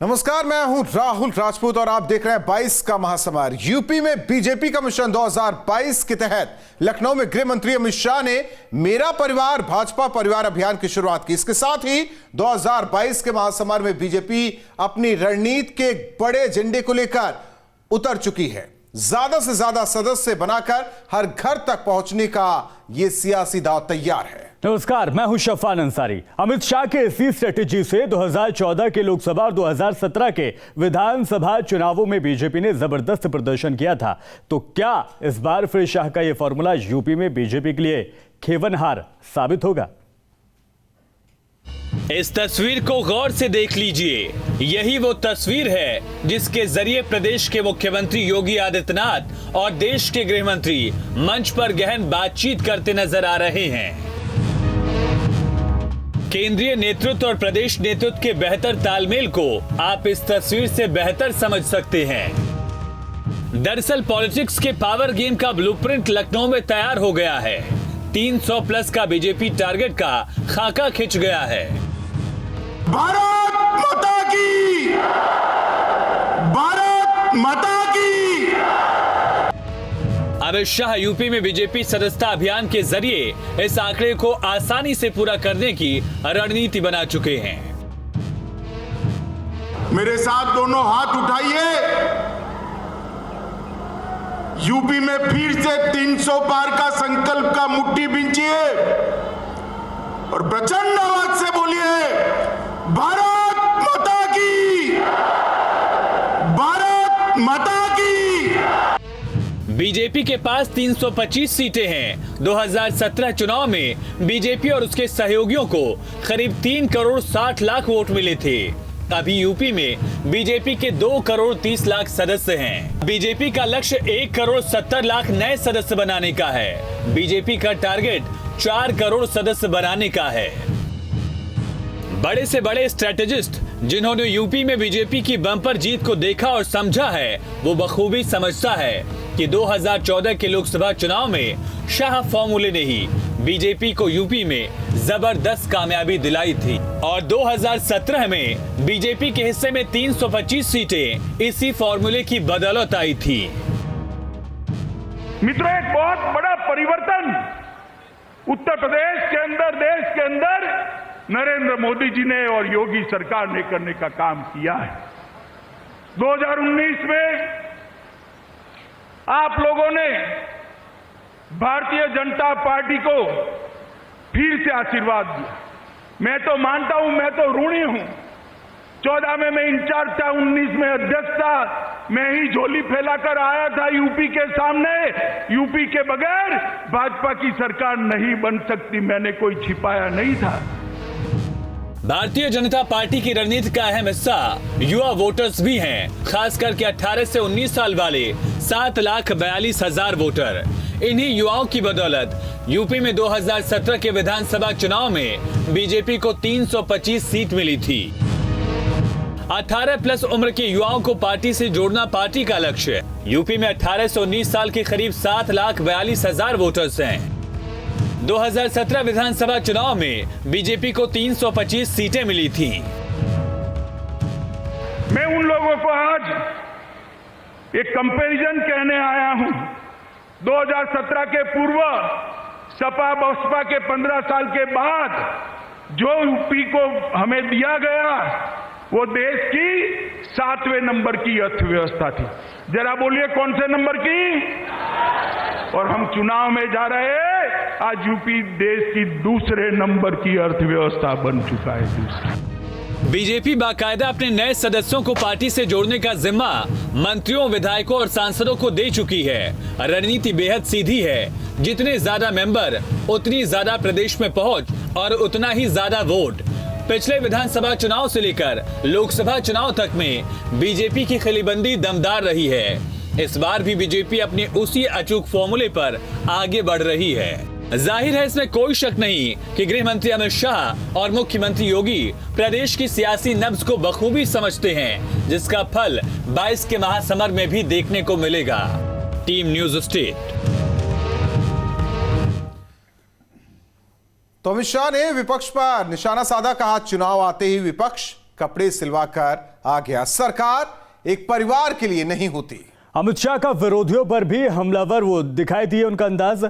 नमस्कार, मैं हूं राहुल राजपूत और आप देख रहे हैं 22 का महासमर। यूपी में बीजेपी का मिशन 2022 के तहत लखनऊ में गृह मंत्री अमित शाह ने मेरा परिवार भाजपा परिवार अभियान की शुरुआत की। इसके साथ ही 2022 के महासमर में बीजेपी अपनी रणनीति के बड़े एजेंडे को लेकर उतर चुकी है। ज्यादा से ज्यादा सदस्य बनाकर हर घर तक पहुंचने का यह सियासी दांव तैयार है। नमस्कार, मैं हूं शफान अंसारी। अमित शाह के इसी स्ट्रेटेजी से 2014 के लोकसभा और 2017 के विधानसभा चुनावों में बीजेपी ने जबरदस्त प्रदर्शन किया था। तो क्या इस बार फिर शाह का यह फॉर्मूला यूपी में बीजेपी के लिए खेवनहार साबित होगा? इस तस्वीर को गौर से देख लीजिए। यही वो तस्वीर है जिसके जरिए प्रदेश के मुख्यमंत्री योगी आदित्यनाथ और देश के गृह मंत्री मंच पर गहन बातचीत करते नजर आ रहे हैं। केंद्रीय नेतृत्व और प्रदेश नेतृत्व के बेहतर तालमेल को आप इस तस्वीर से बेहतर समझ सकते हैं। दरअसल पॉलिटिक्स के पावर गेम का ब्लूप्रिंट लखनऊ में तैयार हो गया है। 300 प्लस का बीजेपी टारगेट का खाका खिंच गया है। भारत माता की, भारत माता की। अमित शाह यूपी में बीजेपी सदस्यता अभियान के जरिए इस आंकड़े को आसानी से पूरा करने की रणनीति बना चुके हैं। मेरे साथ दोनों हाथ उठाइए। यूपी में फिर से 300 पार का संकल्प का मुट्ठी बींचिए और प्रचंड आवाज से बोलिए, भारत माता की, भारत माता की। बीजेपी के पास 325 सीटें हैं। 2017 चुनाव में बीजेपी और उसके सहयोगियों को करीब 3 करोड़ 60 लाख वोट मिले थे। अभी यूपी में बीजेपी के 2 करोड़ 30 लाख सदस्य हैं। बीजेपी का लक्ष्य 1 करोड़ 70 लाख नए सदस्य बनाने का है। बीजेपी का टारगेट 4 करोड़ सदस्य बनाने का है। बड़े से बड़े स्ट्रेटेजिस्ट जिन्होंने यूपी में बीजेपी की बम्पर जीत को देखा और समझा है, वो बखूबी समझता है कि 2014 के लोकसभा चुनाव में शाह फॉर्मूले ने ही बीजेपी को यूपी में जबरदस्त कामयाबी दिलाई थी और 2017 में बीजेपी के हिस्से में 325 सीटें इसी फॉर्मूले की बदौलत आई थी। मित्रों, एक बहुत बड़ा परिवर्तन उत्तर प्रदेश के अंदर, देश के अंदर नरेंद्र मोदी जी ने और योगी सरकार ने करने का काम किया है। 2019 में आप लोगों ने भारतीय जनता पार्टी को फिर से आशीर्वाद दिया। मैं तो मानता हूं, मैं तो ऋणी हूं। 14 में मैं इंचार्ज था, 19 में अध्यक्ष था। मैं ही झोली फैलाकर आया था यूपी के सामने। यूपी के बगैर भाजपा की सरकार नहीं बन सकती, मैंने कोई छिपाया नहीं था। भारतीय जनता पार्टी की रणनीति का अहम हिस्सा युवा वोटर्स भी हैं, खास करके 18 से 19 साल वाले 7,42,000 वोटर। इन्हीं युवाओं की बदौलत यूपी में 2017 के विधानसभा चुनाव में बीजेपी को 325 सीट मिली थी। 18 प्लस उम्र के युवाओं को पार्टी से जोड़ना पार्टी का लक्ष्य है। यूपी में 18 से 19 साल के करीब 7,42,000 वोटर्स हैं। 2017 विधानसभा चुनाव में बीजेपी को 325 सीटें मिली थी। मैं उन लोगों को आज एक कंपैरिजन कहने आया हूं। 2017 के पूर्व सपा बसपा के 15 साल के बाद जो यूपी को हमें दिया गया, वो देश की 7वें नंबर की अर्थव्यवस्था थी। जरा बोलिए, कौन से नंबर की? और हम चुनाव में जा रहे हैं, आज यूपी देश की 2 नंबर की अर्थव्यवस्था बन चुका है। बीजेपी बाकायदा अपने नए सदस्यों को पार्टी से जोड़ने का जिम्मा मंत्रियों, विधायकों और सांसदों को दे चुकी है। रणनीति बेहद सीधी है। जितने ज्यादा मेंबर, उतनी ज्यादा प्रदेश में पहुंच और उतना ही ज्यादा वोट। पिछले विधानसभा चुनाव से लेकर लोकसभा चुनाव तक में बीजेपी की खलीबंदी दमदार रही है। इस बार भी बीजेपी अपने उसी अचूक फॉर्मूले पर आगे बढ़ रही है। जाहिर है, इसमें कोई शक नहीं कि गृह मंत्री अमित शाह और मुख्यमंत्री योगी प्रदेश की सियासी नब्ज को बखूबी समझते हैं, जिसका फल 22 के महासमर में भी देखने को मिलेगा। Team news state. तो अमित शाह ने विपक्ष पर निशाना साधा, कहा चुनाव आते ही विपक्ष कपड़े सिलवाकर आ गया। सरकार एक परिवार के लिए नहीं होती। अमित शाह का विरोधियों पर भी हमलावर वो दिखाई दिए उनका अंदाज।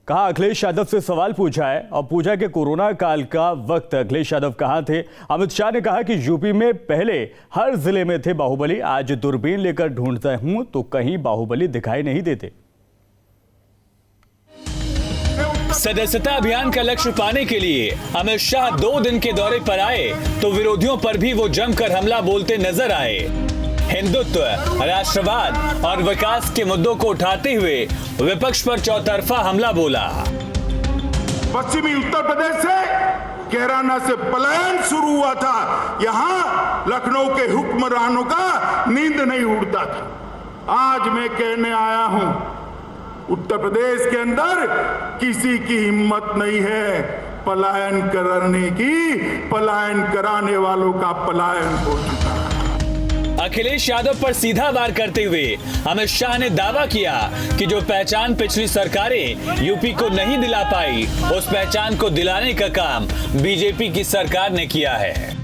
कहा अखिलेश यादव से सवाल पूछा है और पूछा कि कोरोना काल का वक्त अखिलेश यादव कहां थे। अमित शाह ने कहा कि यूपी में पहले हर जिले में थे बाहुबली, आज दूरबीन लेकर ढूंढता हूं तो कहीं बाहुबली दिखाई नहीं देते। सदस्यता अभियान का लक्ष्य पाने के लिए अमित शाह 2 दिन के दौरे पर आए तो विरोधियों पर भी वो जमकर हमला बोलते नजर आए। हिंदुत्व, राष्ट्रवाद और विकास के मुद्दों को उठाते हुए विपक्ष पर चौतरफा हमला बोला। पश्चिमी उत्तर प्रदेश से कैराना से पलायन शुरू हुआ था। यहां लखनऊ के हुक्मरानों का नींद नहीं उड़ता था। आज मैं कहने आया हूं, उत्तर प्रदेश के अंदर किसी की हिम्मत नहीं है पलायन करने की। पलायन कराने वालों का पलायन हो चुका है। अखिलेश यादव पर सीधा वार करते हुए अमित शाह ने दावा किया कि जो पहचान पिछली सरकारें यूपी को नहीं दिला पाई, उस पहचान को दिलाने का काम बीजेपी की सरकार ने किया है।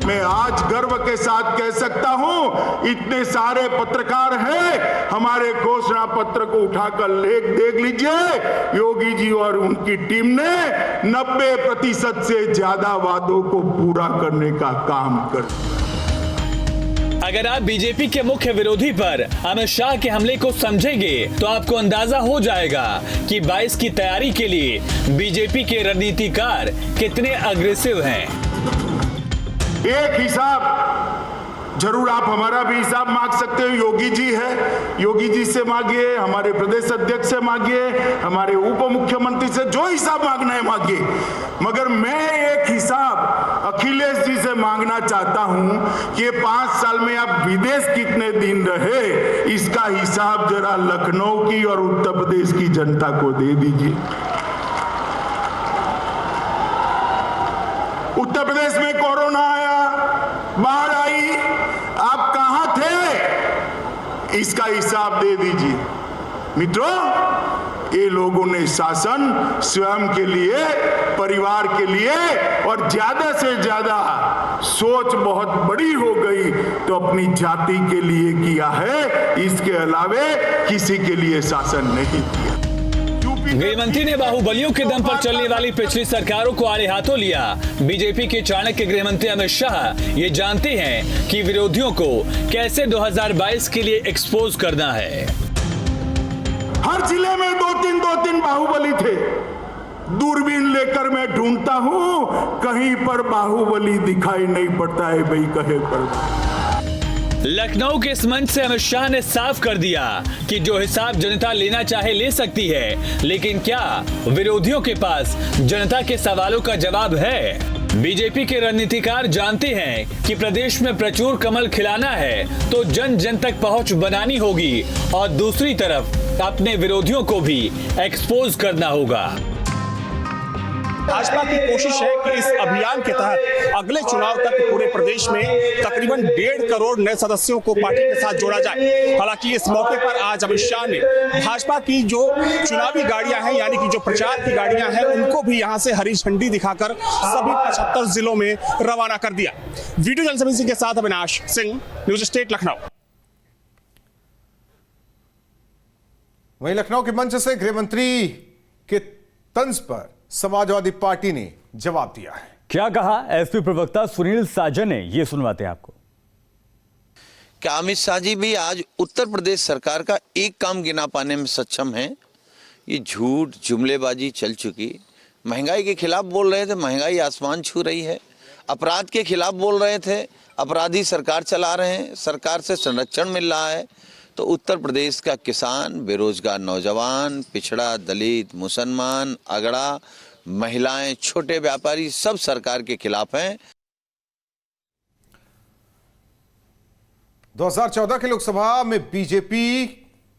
मैं आज गर्व के साथ कह सकता हूं, इतने सारे पत्रकार हैं, हमारे घोषणा पत्र को उठाकर लेख देख लीजिए। योगी जी और उनकी टीम ने 90% से ज्यादा वादों को पूरा करने का काम कर दिया। अगर आप बीजेपी के मुख्य विरोधी पर अमित शाह के हमले को समझेंगे तो आपको अंदाजा हो जाएगा कि 22 की तैयारी के लिए बीजेपी के रणनीतिकार कितने अग्रेसिव हैं। एक हिसाब जरूर आप हमारा भी हिसाब मांग सकते हो। योगी जी है, योगी जी से मांगिए, हमारे प्रदेश अध्यक्ष से मांगिए, हमारे उप मुख्यमंत्री से, जो हिसाब मांगना है मांगिए। मगर मैं एक हिसाब अखिलेश जी से मांगना चाहता हूं कि 5 साल में आप विदेश कितने दिन रहे, इसका हिसाब जरा लखनऊ की और उत्तर प्रदेश की जनता को दे दीजिए। उत्तर प्रदेश में कोरोना आया, बाढ़ आई, आप कहां थे, इसका हिसाब दे दीजिए। मित्रों, ये लोगों ने शासन स्वयं के लिए, परिवार के लिए और ज्यादा से ज्यादा सोच बहुत बड़ी हो गई तो अपनी जाति के लिए किया है। इसके अलावे किसी के लिए शासन नहीं किया। गृह मंत्री ने बाहुबलियों के दम पर चलने वाली पिछली सरकारों को आड़े हाथों लिया। बीजेपी के चाणक्य गृह मंत्री अमित शाह ये जानते हैं कि विरोधियों को कैसे 2022 के लिए एक्सपोज करना है। हर जिले में 2-3 बाहुबली थे। दूरबीन लेकर मैं ढूंढता हूं, कहीं पर बाहुबली दिखाई नहीं पड़ता है। भाई कहे पर लखनऊ के इस मंच से अमित शाह ने साफ कर दिया कि जो हिसाब जनता लेना चाहे ले सकती है, लेकिन क्या विरोधियों के पास जनता के सवालों का जवाब है? बीजेपी के रणनीतिकार जानते हैं कि प्रदेश में प्रचुर कमल खिलाना है तो जन जन तक पहुंच बनानी होगी और दूसरी तरफ अपने विरोधियों को भी एक्सपोज करना होगा। भाजपा की कोशिश है कि इस अभियान के तहत अगले चुनाव तक पूरे प्रदेश में तकरीबन 1.5 करोड़ नए सदस्यों को पार्टी के साथ जोड़ा जाए। हालांकि इस मौके पर आज अमित शाह ने भाजपा की जो चुनावी गाड़ियां हैं, यानी कि जो प्रचार की गाड़ियां हैं, उनको भी यहां से हरी झंडी दिखाकर सभी 75 जिलों में रवाना कर दिया। वीडियो जर्नलिस्ट सिंह के साथ अविनाश सिंह, न्यूज स्टेट लखनऊ। वहीं लखनऊ के मंच से गृह मंत्री के तंज पर समाजवादी पार्टी ने जवाब दिया है। क्या कहा एसपी प्रवक्ता सुनील साजन ने, ये सुनवाते हैं आपको। क्या अमित शाह जी भी आज उत्तर प्रदेश सरकार का एक काम गिना पाने में सक्षम हैं? ये झूठ जुमलेबाजी चल चुकी। महंगाई के खिलाफ बोल रहे थे, महंगाई आसमान छू रही है। अपराध के खिलाफ बोल रहे थे, अपराधी सरकार चला रहे हैं, सरकार से संरक्षण मिल रहा है। तो उत्तर प्रदेश का किसान, बेरोजगार नौजवान, पिछड़ा, दलित, मुसलमान, अगड़ा, महिलाएं, छोटे व्यापारी सब सरकार के खिलाफ हैं। 2014 के लोकसभा में बीजेपी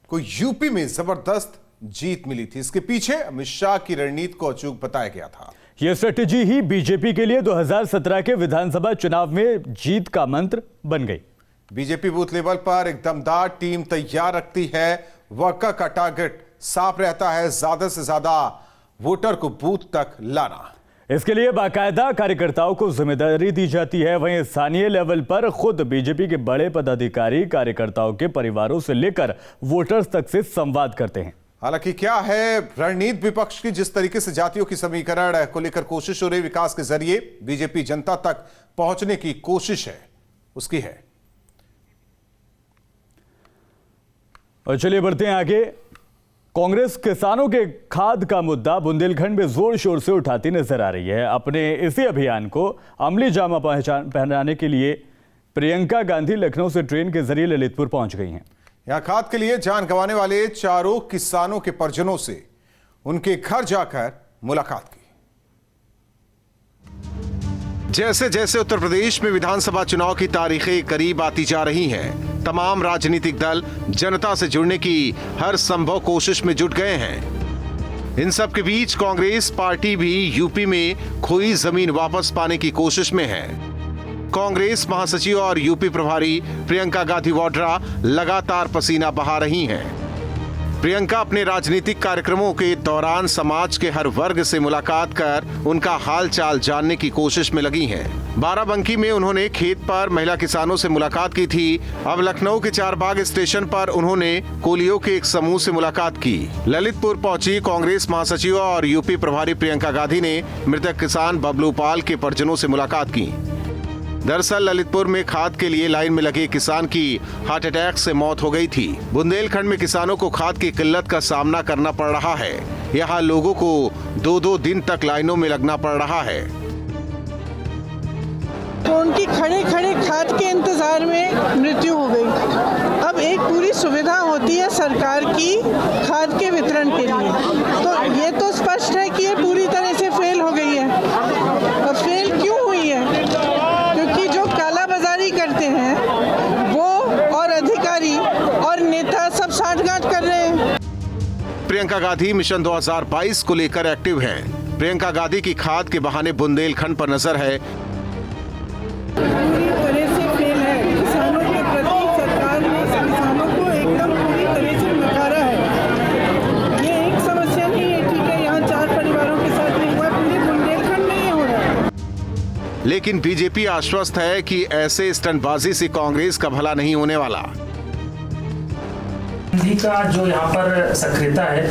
को यूपी में जबरदस्त जीत मिली थी। इसके पीछे अमित शाह की रणनीति को अचूक बताया गया था। यह स्ट्रेटेजी ही बीजेपी के लिए 2017 के विधानसभा चुनाव में जीत का मंत्र बन गई। बीजेपी बूथ लेवल पर एक दमदार टीम तैयार रखती है। वर्कर का टारगेट साफ रहता है, ज्यादा से ज्यादा वोटर को बूथ तक लाना। इसके लिए बाकायदा कार्यकर्ताओं को जिम्मेदारी दी जाती है। वहीं स्थानीय लेवल पर खुद बीजेपी के बड़े पदाधिकारी कार्यकर्ताओं के परिवारों से लेकर वोटर्स तक से संवाद करते हैं। हालांकि क्या है रणनीति विपक्ष की, जिस तरीके से जातियों की समीकरण को लेकर कोशिश हो रही, विकास के जरिए बीजेपी जनता तक पहुंचने की कोशिश है, उसकी है। और चलिए बढ़ते हैं आगे। कांग्रेस किसानों के खाद का मुद्दा बुंदेलखंड में जोर शोर से उठाती नजर आ रही है। अपने इसी अभियान को अमली जामा पहनाने के लिए प्रियंका गांधी लखनऊ से ट्रेन के जरिए ललितपुर पहुंच गई हैं। यहां खाद के लिए जान गंवाने वाले चारों किसानों के परिजनों से उनके घर जाकर मुलाकात की। जैसे जैसे उत्तर प्रदेश में विधानसभा चुनाव की तारीखें करीब आती जा रही हैं, तमाम राजनीतिक दल जनता से जुड़ने की हर संभव कोशिश में जुट गए हैं। इन सब के बीच कांग्रेस पार्टी भी यूपी में खोई जमीन वापस पाने की कोशिश में है। कांग्रेस महासचिव और यूपी प्रभारी प्रियंका गांधी वाड्रा लगातार पसीना बहा रही हैं। प्रियंका अपने राजनीतिक कार्यक्रमों के दौरान समाज के हर वर्ग से मुलाकात कर उनका हाल चाल जानने की कोशिश में लगी हैं। बाराबंकी में उन्होंने खेत पर महिला किसानों से मुलाकात की थी। अब लखनऊ के चारबाग स्टेशन पर उन्होंने कोलियों के एक समूह से मुलाकात की। ललितपुर पहुंची कांग्रेस महासचिव और यूपी प्रभारी प्रियंका गांधी ने मृतक किसान बबलू पाल के परिजनों से मुलाकात की। दरअसल ललितपुर में खाद के लिए लाइन में लगे किसान की हार्ट अटैक से मौत हो गई थी। बुंदेलखंड में किसानों को खाद की किल्लत का सामना करना पड़ रहा है। यहाँ लोगों को 2-2 दिन तक लाइनों में लगना पड़ रहा है। तो उनकी खड़े खड़े खाद के इंतजार में मृत्यु हो गई। अब एक पूरी सुविधा होती है सरकार की खाद के वितरण के लिए, तो ये तो स्पष्ट है कि ये पूरी तरह से फेल हो गई है। और फेल क्यों हुई है? क्योंकि जो कालाबाजारी करते हैं वो और अधिकारी और नेता सब साठगांठ कर रहे हैं। प्रियंका गांधी मिशन 2022 को लेकर एक्टिव हैं। प्रियंका गांधी की खाद के बहाने बुंदेलखंड पर नजर है। पूरी तरह से फेल है। किसानों के प्रति सरकार ने किसानों को एकदम पूरी तरह से नकारा है। ये एक समस्या नहीं है, ठीक है, यहाँ 4 परिवारों के साथ नहीं हुआ, पूरे बुंदेलखंड में ये हो रहा है। लेकिन बीजेपी आश्वस्त है कि ऐसे स्टंटबाजी से कांग्रेस का भला नहीं होने वाला। गांधी का जो यहाँ पर सक्रियता है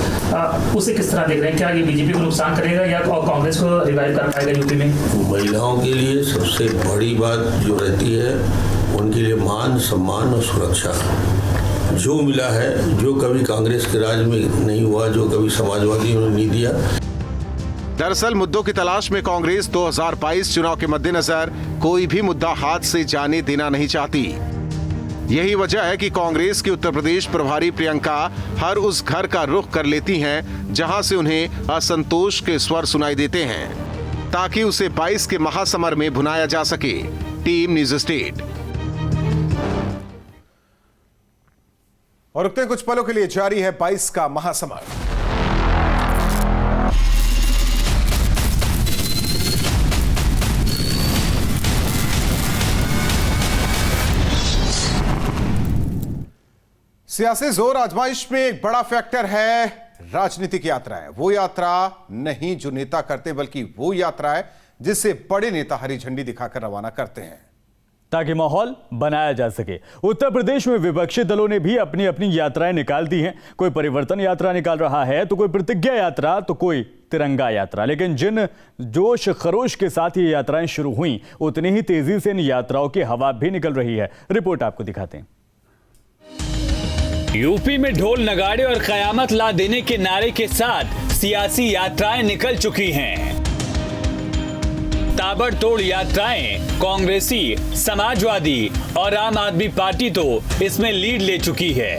उसे किस तरह देख रहे हैं? क्या ये बीजेपी को नुकसान करेगा या कांग्रेस को रिवाइव कर पाएगा यूपी में? महिलाओं के लिए सबसे बड़ी बात जो रहती है उनके लिए मान सम्मान और सुरक्षा जो मिला है, जो कभी कांग्रेस के राज में नहीं हुआ, जो कभी समाजवादियों ने नहीं दिया। दरअसल मुद्दों की तलाश में कांग्रेस 2022 चुनाव के मद्देनजर कोई भी मुद्दा हाथ से जाने देना नहीं चाहती। यही वजह है कि कांग्रेस की उत्तर प्रदेश प्रभारी प्रियंका हर उस घर का रुख कर लेती हैं जहां से उन्हें असंतोष के स्वर सुनाई देते हैं, ताकि उसे 22 के महासमर में भुनाया जा सके। Team news state. और रुकते कुछ पलों के लिए, जारी है 22 का महासमर। सियासी जोर आजमाइश में एक बड़ा फैक्टर है राजनीतिक यात्राएं। वो यात्रा नहीं जो नेता करते, बल्कि वो यात्रा है जिसे बड़े नेता हरी झंडी दिखाकर रवाना करते हैं, ताकि माहौल बनाया जा सके। उत्तर प्रदेश में विपक्षी दलों ने भी अपनी अपनी यात्राएं निकाल दी हैं। कोई परिवर्तन यात्रा निकाल रहा है, तो कोई प्रतिज्ञा यात्रा, तो कोई तिरंगा यात्रा। लेकिन जिन जोश खरोश के साथ ये यात्राएं शुरू हुई, उतनी ही तेजी से इन यात्राओं की हवा भी निकल रही है। रिपोर्ट आपको दिखाते हैं। यूपी में ढोल नगाड़े और कयामत ला देने के नारे के साथ सियासी यात्राएं निकल चुकी हैं। ताबड़तोड़ यात्राएं कांग्रेसी, समाजवादी और आम आदमी पार्टी तो इसमें लीड ले चुकी है।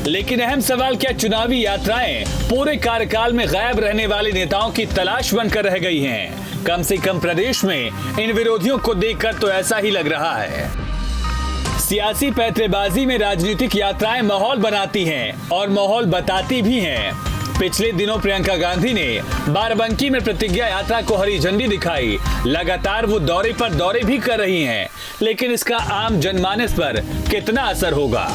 लेकिन अहम सवाल, क्या चुनावी यात्राएं पूरे कार्यकाल में गायब रहने वाले नेताओं की तलाश बनकर रह गई हैं? कम से कम प्रदेश में इन विरोधियों को देखकर तो ऐसा ही लग रहा है। सियासी पैंतरेबाजी में राजनीतिक यात्राएं माहौल बनाती हैं और माहौल बताती भी हैं। पिछले दिनों प्रियंका गांधी ने बाराबंकी में प्रतिज्ञा यात्रा को हरी झंडी दिखाई। लगातार वो दौरे पर दौरे भी कर रही हैं, लेकिन इसका आम जनमानस पर कितना असर होगा?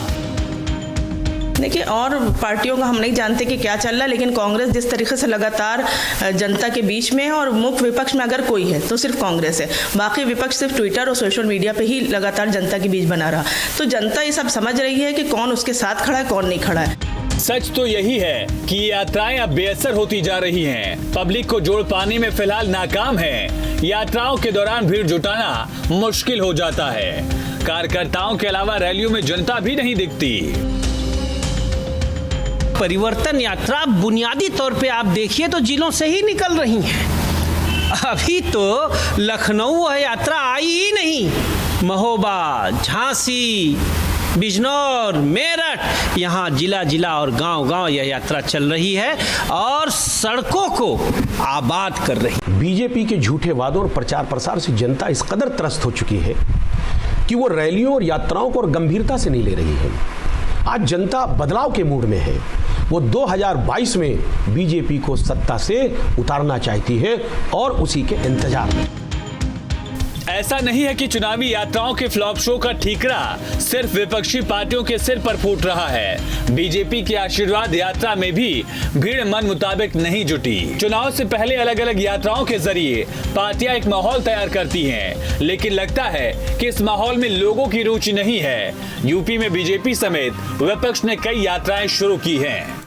देखिए, और पार्टियों का हम नहीं जानते कि क्या चल रहा है, लेकिन कांग्रेस जिस तरीके से लगातार जनता के बीच में है, और मुख्य विपक्ष में अगर कोई है तो सिर्फ कांग्रेस है, बाकी विपक्ष सिर्फ ट्विटर और सोशल मीडिया पे ही लगातार जनता के बीच बना रहा। तो जनता ये सब समझ रही है कि कौन उसके साथ खड़ा है, कौन नहीं खड़ा है। सच तो यही है कि यात्राएं अब बेअसर होती जा रही हैं। पब्लिक को जोड़ पाने में फिलहाल नाकाम है। यात्राओं के दौरान भीड़ जुटाना मुश्किल हो जाता है। कार्यकर्ताओं के अलावा रैलियों में जनता भी नहीं दिखती। परिवर्तन यात्रा बुनियादी तौर पे आप देखिए तो जिलों से ही निकल रही हैं। अभी तो लखनऊ यात्रा आई ही नहीं। महोबा, झांसी, बिजनौर, मेरठ, यहाँ जिला जिला और गांव-गांव यह यात्रा चल रही है और सड़कों को आबाद कर रही है। बीजेपी के झूठे वादों और प्रचार प्रसार से जनता इस कदर त्रस्त हो चुकी है कि वो रैलियों और यात्राओं को गंभीरता से नहीं ले रही है। आज जनता बदलाव के मूड में है। वो 2022 में बीजेपी को सत्ता से उतारना चाहती है और उसी के इंतजार में। ऐसा नहीं है कि चुनावी यात्राओं के फ्लॉप शो का ठीकरा सिर्फ विपक्षी पार्टियों के सिर पर फूट रहा है। बीजेपी की आशीर्वाद यात्रा में भी भीड़ मन मुताबिक नहीं जुटी। चुनाव से पहले अलग अलग यात्राओं के जरिए पार्टियां एक माहौल तैयार करती हैं, लेकिन लगता है कि इस माहौल में लोगों की रुचि नहीं है। यूपी में बीजेपी समेत विपक्ष ने कई यात्राएं शुरू की हैं।